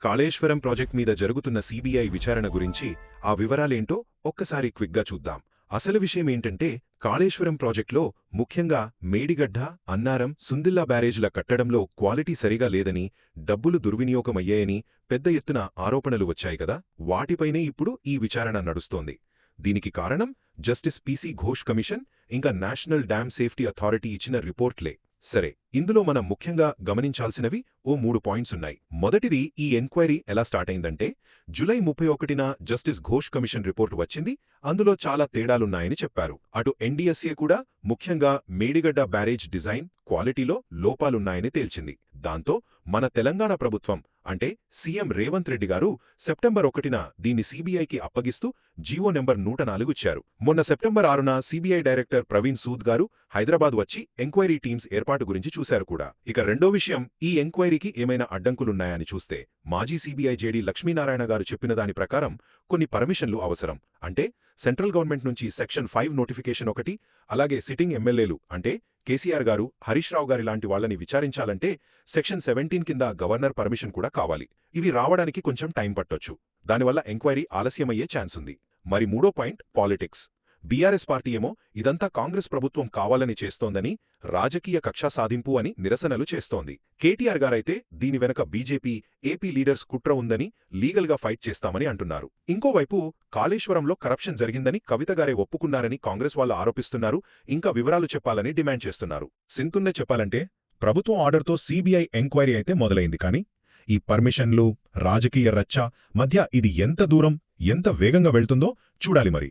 Kaleshwaram project మీద జరుగుతున్న CBI విచారణ గురించి ఆ వివరాలేంటో ఒక్కసారి క్విక్గా చూద్దాం. అసలు విషయమేంటంటే, కాళేశ్వరం ప్రాజెక్టులో ముఖ్యంగా మేడిగడ్డ, అన్నారం, సుందిల్లా బ్యారేజ్ల కట్టడంలో క్వాలిటీ సరిగా లేదని, డబ్బులు దుర్వినియోగమయ్యాయని పెద్ద ఎత్తున ఆరోపణలు వచ్చాయి కదా. వాటిపైనే ఇప్పుడు ఈ విచారణ నడుస్తోంది. దీనికి కారణం జస్టిస్ పీసీ ఘోష్ కమిషన్ ఇంకా నేషనల్ డ్యామ్ సేఫ్టీ అథారిటీ ఇచ్చిన రిపోర్ట్లే. సరే, ఇందులో మనం ముఖ్యంగా గమనించాల్సినవి ఓ 3 పాయింట్సున్నాయి. మొదటిది, ఈ ఎంక్వైరీ ఎలా స్టార్ట్ అయిందంటే, జూలై 31న జస్టిస్ ఘోష్ కమిషన్ రిపోర్టు వచ్చింది. అందులో చాలా తేడాలున్నాయని చెప్పారు. అటు ఎన్డీఎస్ఏ కూడా ముఖ్యంగా మేడిగడ్డ బ్యారేజ్ డిజైన్, క్వాలిటీలో లోపాలున్నాయని తేల్చింది. దాంతో మన తెలంగాణ ప్రభుత్వం అంటే సీఎం రేవంత్ రెడ్డి గారు సెప్టెంబర్ 1న దీన్ని సీబీఐకి అప్పగిస్తూ జీవో నెంబర్ 104 ఇచ్చారు. మొన్న సెప్టెంబర్ 6న సీబీఐ డైరెక్టర్ ప్రవీణ్ సూద్ గారు హైదరాబాద్ వచ్చి ఎంక్వైరీ టీమ్స్ ఏర్పాటు గురించి చూశారు కూడా. ఇక రెండో విషయం, ఈ ఎంక్వైరీకి ఏమైనా అడ్డంకులున్నాయని చూస్తే, మాజీ సీబీఐ జేడీ లక్ష్మీనారాయణ గారు చెప్పిన దాని ప్రకారం కొన్ని పర్మిషన్లు అవసరం. అంటే సెంట్రల్ గవర్నమెంట్ నుంచి సెక్షన్ 5 నోటిఫికేషన్ ఒకటి, అలాగే సిట్టింగ్ ఎమ్మెల్యేలు అంటే కేసీఆర్ గారు, హరీష్ రావు గారి లాంటి వాళ్లని విచారించాలంటే సెక్షన్ 17 కింద గవర్నర్ పర్మిషన్ కూడా కావాలి. ఇవి రావడానికి కొంచెం టైం పట్టొచ్చు. దానివల్ల ఎంక్వైరీ ఆలస్యమయ్యే ఛాన్సుంది. మరి మూడో పాయింట్, పాలిటిక్స్. బీఆర్ఎస్ పార్టీ ఏమో ఇదంతా కాంగ్రెస్ ప్రభుత్వం కావాలని చేస్తోందని, రాజకీయ కక్షా సాధింపు అని నిరసనలు చేస్తోంది. కేటీఆర్ గారైతే దీని వెనక బీజేపీ, ఏపీ లీడర్స్ కుట్ర ఉందని లీగల్గా ఫైట్ చేస్తామని అంటున్నారు. ఇంకోవైపు కాళేశ్వరంలో కరప్షన్ జరిగిందని కవిత గారే ఒప్పుకున్నారని కాంగ్రెస్ వాళ్ళు ఆరోపిస్తున్నారు. ఇంకా వివరాలు చెప్పాలని డిమాండ్ చేస్తున్నారు. సింతున్నే చెప్పాలంటే, ప్రభుత్వం ఆర్డర్తో సీబీఐ ఎంక్వైరీ అయితే మొదలైంది. కానీ ఈ పర్మిషన్లు, రాజకీయ రచ్చ మధ్య ఇది ఎంత దూరం, ఎంత వేగంగా వెళ్తుందో చూడాలి మరి.